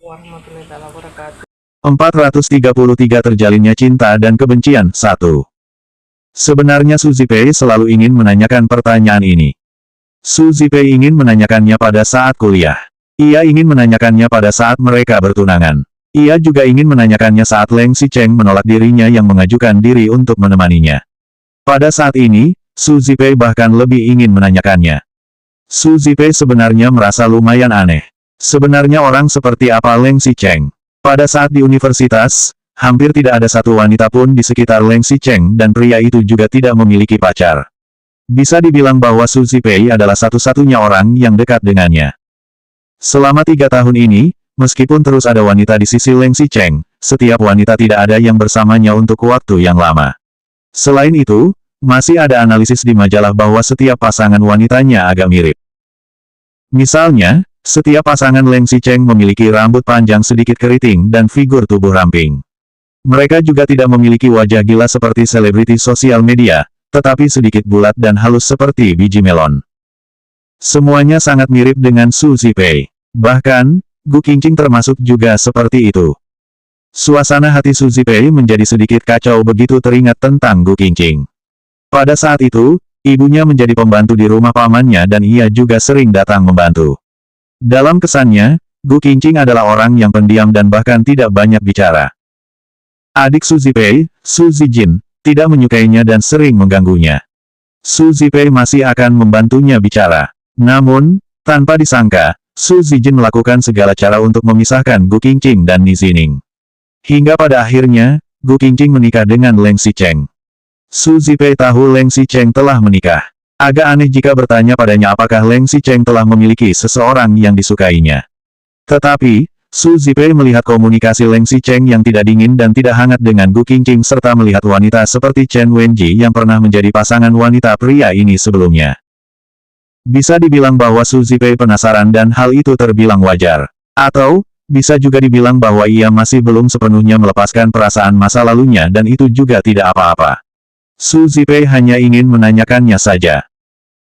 warahmatullahi wabarakatuh. 433 Terjalinnya cinta dan kebencian. 1. Sebenarnya Su Zipei selalu ingin menanyakan pertanyaan ini. Su Zipei ingin menanyakannya pada saat kuliah. Ia ingin menanyakannya pada saat mereka bertunangan. Ia juga ingin menanyakannya saat Leng Xicheng menolak dirinya yang mengajukan diri untuk menemaninya. Pada saat ini, Su Zipei bahkan lebih ingin menanyakannya. Su Zipei sebenarnya merasa lumayan aneh. Sebenarnya orang seperti apa Leng Xicheng? Pada saat di universitas, hampir tidak ada satu wanita pun di sekitar Leng Xicheng dan pria itu juga tidak memiliki pacar. Bisa dibilang bahwa Su Zipei adalah satu-satunya orang yang dekat dengannya. Selama 3 tahun ini, meskipun terus ada wanita di sisi Leng Xicheng, setiap wanita tidak ada yang bersamanya untuk waktu yang lama. Selain itu, masih ada analisis di majalah bahwa setiap pasangan wanitanya agak mirip. Misalnya, setiap pasangan Leng Xicheng memiliki rambut panjang sedikit keriting dan figur tubuh ramping. Mereka juga tidak memiliki wajah gila seperti selebriti sosial media, tetapi sedikit bulat dan halus seperti biji melon. Semuanya sangat mirip dengan Su Zipei. Bahkan, Gu Qingqing termasuk juga seperti itu. Suasana hati Su Zipei menjadi sedikit kacau begitu teringat tentang Gu Qingqing. Pada saat itu, ibunya menjadi pembantu di rumah pamannya dan ia juga sering datang membantu. Dalam kesannya, Gu Qingqing adalah orang yang pendiam dan bahkan tidak banyak bicara. Adik Su Zipei, Su Zijin, tidak menyukainya dan sering mengganggunya. Su Zipei masih akan membantunya bicara. Namun, tanpa disangka, Su Zijin melakukan segala cara untuk memisahkan Gu Qingqing dan Ni Zining. Hingga pada akhirnya, Gu Qingqing menikah dengan Leng Xicheng. Su Zipei tahu Leng Xicheng telah menikah. Agak aneh jika bertanya padanya apakah Leng Xicheng telah memiliki seseorang yang disukainya. Tetapi, Su Zipei melihat komunikasi Leng Xicheng yang tidak dingin dan tidak hangat dengan Gu Qingqing serta melihat wanita seperti Chen Wenji yang pernah menjadi pasangan wanita pria ini sebelumnya. Bisa dibilang bahwa Su Zipei penasaran dan hal itu terbilang wajar. Atau, bisa juga dibilang bahwa ia masih belum sepenuhnya melepaskan perasaan masa lalunya dan itu juga tidak apa-apa. Su Zipei hanya ingin menanyakannya saja.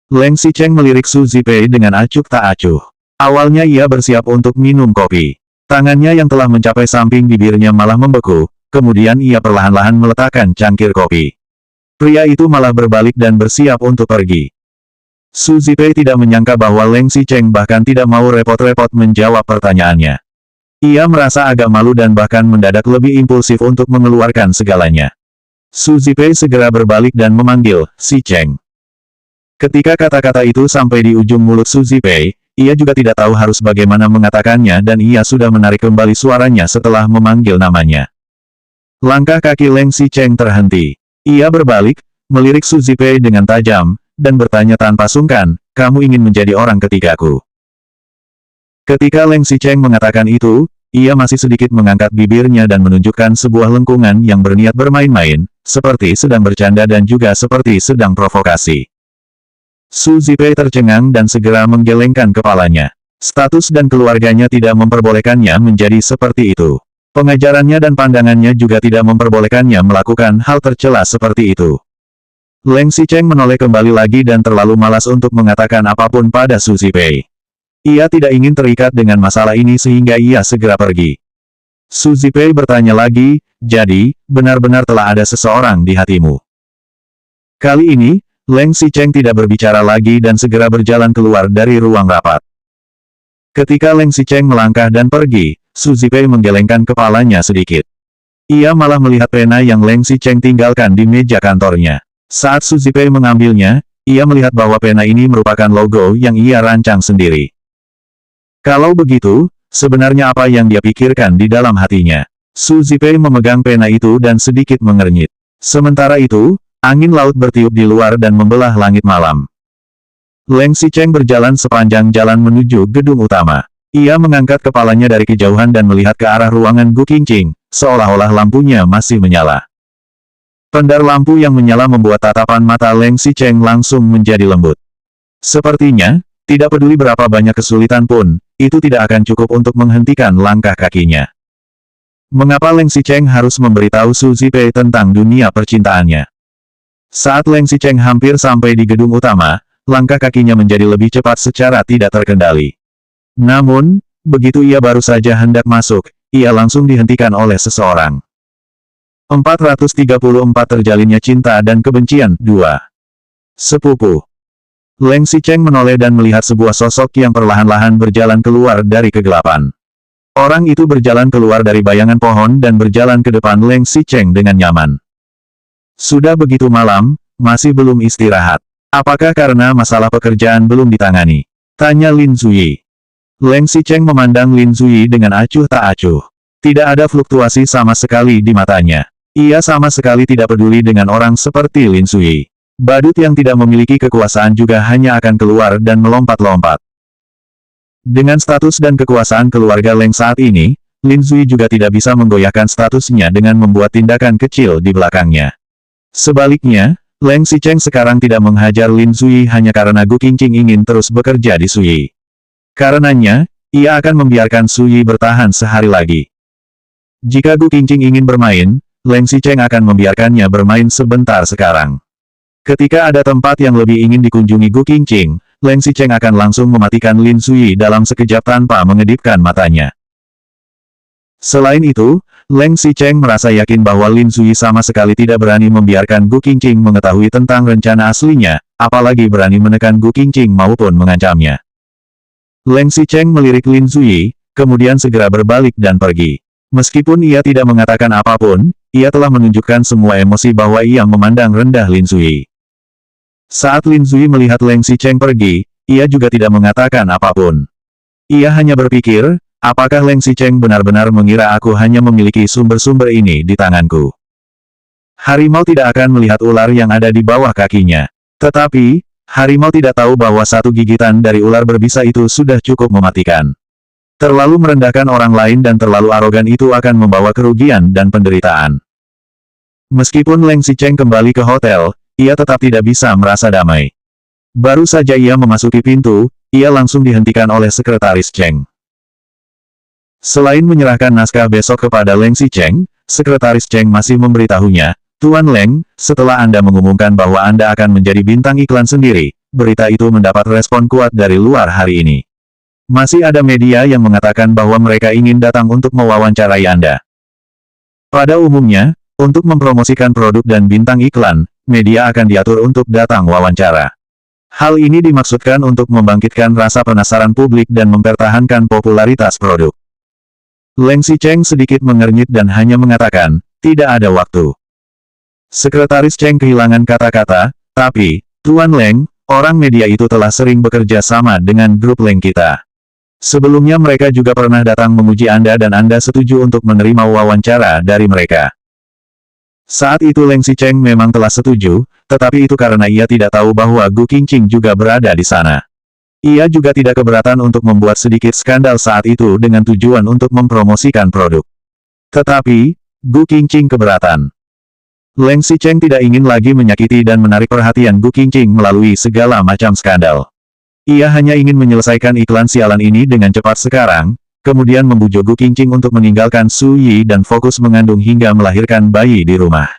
Leng Xicheng melirik Su Zipei dengan acuh tak acuh. Awalnya ia bersiap untuk minum kopi. Tangannya yang telah mencapai samping bibirnya malah membeku, kemudian ia perlahan-lahan meletakkan cangkir kopi. Pria itu malah berbalik dan bersiap untuk pergi. Su Zipei tidak menyangka bahwa Leng Xicheng bahkan tidak mau repot-repot menjawab pertanyaannya. Ia merasa agak malu dan bahkan mendadak lebih impulsif untuk mengeluarkan segalanya. Su Zipei segera berbalik dan memanggil, Xicheng. Ketika kata-kata itu sampai di ujung mulut Su Zipei, ia juga tidak tahu harus bagaimana mengatakannya dan ia sudah menarik kembali suaranya setelah memanggil namanya. Langkah kaki Leng Xicheng terhenti. Ia berbalik, melirik Su Zipei dengan tajam, dan bertanya tanpa sungkan, kamu ingin menjadi orang ketigaku. Ketika Leng Xicheng mengatakan itu, ia masih sedikit mengangkat bibirnya dan menunjukkan sebuah lengkungan yang berniat bermain-main, seperti sedang bercanda dan juga seperti sedang provokasi. Su Zipei tercengang dan segera menggelengkan kepalanya. Status dan keluarganya tidak memperbolehkannya menjadi seperti itu. Pengajarannya dan pandangannya juga tidak memperbolehkannya melakukan hal tercela seperti itu. Leng Xicheng menoleh kembali lagi dan terlalu malas untuk mengatakan apapun pada Su Zipei. Ia tidak ingin terikat dengan masalah ini sehingga ia segera pergi. Su Zipei bertanya lagi, jadi, benar-benar telah ada seseorang di hatimu. Kali ini, Leng Xicheng tidak berbicara lagi dan segera berjalan keluar dari ruang rapat. Ketika Leng Xicheng melangkah dan pergi, Su Zipei menggelengkan kepalanya sedikit. Ia malah melihat pena yang Leng Xicheng tinggalkan di meja kantornya. Saat Su Zipei mengambilnya, ia melihat bahwa pena ini merupakan logo yang ia rancang sendiri. Kalau begitu, sebenarnya apa yang dia pikirkan di dalam hatinya? Su Zipei memegang pena itu dan sedikit mengernyit. Sementara itu, angin laut bertiup di luar dan membelah langit malam. Leng Xicheng berjalan sepanjang jalan menuju gedung utama. Ia mengangkat kepalanya dari kejauhan dan melihat ke arah ruangan Gu Qingqing, seolah-olah lampunya masih menyala. Pendar lampu yang menyala membuat tatapan mata Leng Xicheng langsung menjadi lembut. Sepertinya, tidak peduli berapa banyak kesulitan pun, itu tidak akan cukup untuk menghentikan langkah kakinya. Mengapa Leng Xicheng harus memberitahu Su Zipei tentang dunia percintaannya? Saat Leng Xicheng hampir sampai di gedung utama, langkah kakinya menjadi lebih cepat secara tidak terkendali. Namun, begitu ia baru saja hendak masuk, ia langsung dihentikan oleh seseorang. 434 Terjalinnya cinta dan kebencian, 2. Sepupu. Leng Xicheng menoleh dan melihat sebuah sosok yang perlahan-lahan berjalan keluar dari kegelapan. Orang itu berjalan keluar dari bayangan pohon dan berjalan ke depan Leng Xicheng dengan nyaman. Sudah begitu malam, masih belum istirahat. Apakah karena masalah pekerjaan belum ditangani? Tanya Lin Zuyi. Leng Xicheng memandang Lin Zuyi dengan acuh tak acuh. Tidak ada fluktuasi sama sekali di matanya. Ia sama sekali tidak peduli dengan orang seperti Lin Zuyi. Badut yang tidak memiliki kekuasaan juga hanya akan keluar dan melompat-lompat. Dengan status dan kekuasaan keluarga Leng saat ini, Lin Zuyi juga tidak bisa menggoyahkan statusnya dengan membuat tindakan kecil di belakangnya. Sebaliknya, Leng Xicheng sekarang tidak menghajar Lin Zuyi hanya karena Gu Qingqing ingin terus bekerja di Suyi. Karenanya, ia akan membiarkan Suyi bertahan sehari lagi. Jika Gu Qingqing ingin bermain, Leng Xicheng akan membiarkannya bermain sebentar sekarang. Ketika ada tempat yang lebih ingin dikunjungi Gu Qingqing, Leng Xicheng akan langsung mematikan Lin Zuyi dalam sekejap tanpa mengedipkan matanya. Selain itu, Leng Xicheng merasa yakin bahwa Lin Zuyi sama sekali tidak berani membiarkan Gu Qingqing mengetahui tentang rencana aslinya, apalagi berani menekan Gu Qingqing maupun mengancamnya. Leng Xicheng melirik Lin Zuyi, kemudian segera berbalik dan pergi. Meskipun ia tidak mengatakan apapun, ia telah menunjukkan semua emosi bahwa ia memandang rendah Lin Zuyi. Saat Lin Zuyi melihat Leng Xicheng pergi, ia juga tidak mengatakan apapun. Ia hanya berpikir, apakah Leng Xicheng benar-benar mengira aku hanya memiliki sumber-sumber ini di tanganku? Harimau tidak akan melihat ular yang ada di bawah kakinya. Tetapi, harimau tidak tahu bahwa satu gigitan dari ular berbisa itu sudah cukup mematikan. Terlalu merendahkan orang lain dan terlalu arogan itu akan membawa kerugian dan penderitaan. Meskipun Leng Xicheng kembali ke hotel, ia tetap tidak bisa merasa damai. Baru saja ia memasuki pintu, ia langsung dihentikan oleh sekretaris Cheng. Selain menyerahkan naskah besok kepada Leng Xicheng, sekretaris Cheng masih memberitahunya, Tuan Leng, setelah Anda mengumumkan bahwa Anda akan menjadi bintang iklan sendiri, berita itu mendapat respon kuat dari luar hari ini. Masih ada media yang mengatakan bahwa mereka ingin datang untuk mewawancarai Anda. Pada umumnya, untuk mempromosikan produk dan bintang iklan, media akan diatur untuk datang wawancara. Hal ini dimaksudkan untuk membangkitkan rasa penasaran publik dan mempertahankan popularitas produk. Leng Xicheng sedikit mengernyit dan hanya mengatakan, tidak ada waktu. Sekretaris Cheng kehilangan kata-kata, tapi, Tuan Leng, orang media itu telah sering bekerja sama dengan grup Leng kita. Sebelumnya mereka juga pernah datang menguji Anda dan Anda setuju untuk menerima wawancara dari mereka. Saat itu Leng Xicheng memang telah setuju, tetapi itu karena ia tidak tahu bahwa Gu Qingqing juga berada di sana. Ia juga tidak keberatan untuk membuat sedikit skandal saat itu dengan tujuan untuk mempromosikan produk. Tetapi, Gu Qingqing keberatan. Leng Xicheng tidak ingin lagi menyakiti dan menarik perhatian Gu Qingqing melalui segala macam skandal. Ia hanya ingin menyelesaikan iklan sialan ini dengan cepat sekarang, kemudian membujuk Gu Qingqing untuk meninggalkan Su Yi dan fokus mengandung hingga melahirkan bayi di rumah.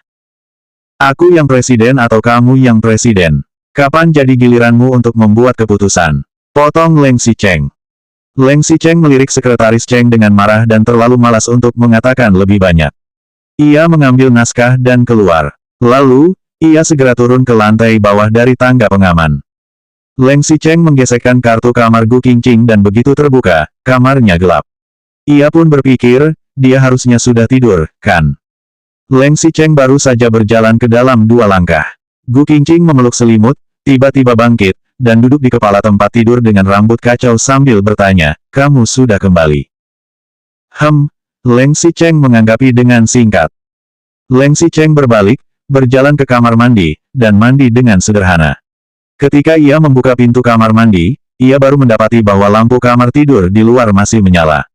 Aku yang presiden atau kamu yang presiden? Kapan jadi giliranmu untuk membuat keputusan? Potong Leng Xicheng. Leng Xicheng melirik sekretaris Cheng dengan marah dan terlalu malas untuk mengatakan lebih banyak. Ia mengambil naskah dan keluar. Lalu, ia segera turun ke lantai bawah dari tangga pengaman. Leng Xicheng menggesekkan kartu kamar Gu Qingqing dan begitu terbuka, kamarnya gelap. Ia pun berpikir, dia harusnya sudah tidur, kan? Leng Xicheng baru saja berjalan ke dalam 2 langkah. Gu Qingqing memeluk selimut, tiba-tiba bangkit, dan duduk di kepala tempat tidur dengan rambut kacau sambil bertanya, kamu sudah kembali? Leng Xicheng menanggapi dengan singkat. Leng Xicheng berbalik, berjalan ke kamar mandi, dan mandi dengan sederhana. Ketika ia membuka pintu kamar mandi, ia baru mendapati bahwa lampu kamar tidur di luar masih menyala.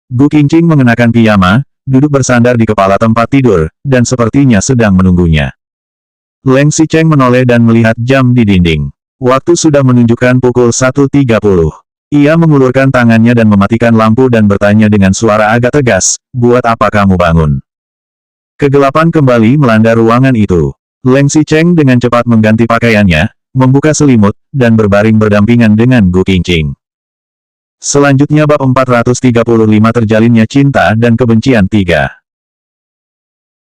Gu Qingqing mengenakan piyama, duduk bersandar di kepala tempat tidur, dan sepertinya sedang menunggunya. Leng Xicheng menoleh dan melihat jam di dinding. Waktu sudah menunjukkan pukul 1.30. Ia mengulurkan tangannya dan mematikan lampu dan bertanya dengan suara agak tegas, buat apa kamu bangun? Kegelapan kembali melanda ruangan itu. Leng Xicheng dengan cepat mengganti pakaiannya, membuka selimut, dan berbaring berdampingan dengan Gu Qingqing. Selanjutnya bab 435 terjalinnya cinta dan kebencian 3.